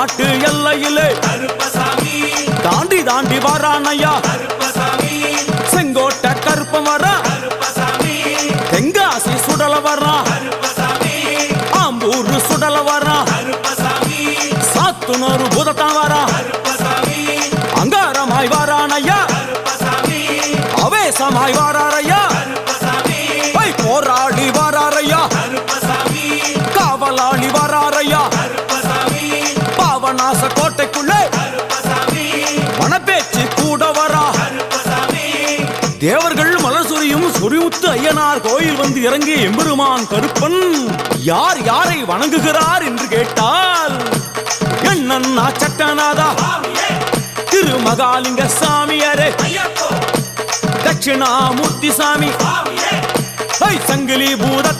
தமிழ்நாட்டு எல்லையிலே தாண்டி தாண்டி வரானையா செங்கோட்டை கருப்பம் வரா தெங்காசி சுடல வரா ஆம்பூர் சுடல வரா சாத்துனூர் புதத்தான் வரா அங்காரமாய் வரானையா அவேசமாய் வராரையா போராடி வராரையா காவலாளி வராரையா பாவநாச கோட்டைக்குள்ளே மனப்பேச்சு கூட வரா தேவர்கள் மலர் சொரியும் சொரிமுத்து ஐயனார் கோயில் வந்து இறங்கிய எம்பெருமான் கருப்பன் யார் யாரை வணங்குகிறார் என்று கேட்டால் என்னன்னா சட்டநாதா திருமகாலிங்க சாமியாரே தட்சிணாமூர்த்தி சாமி சங்கிலி பூத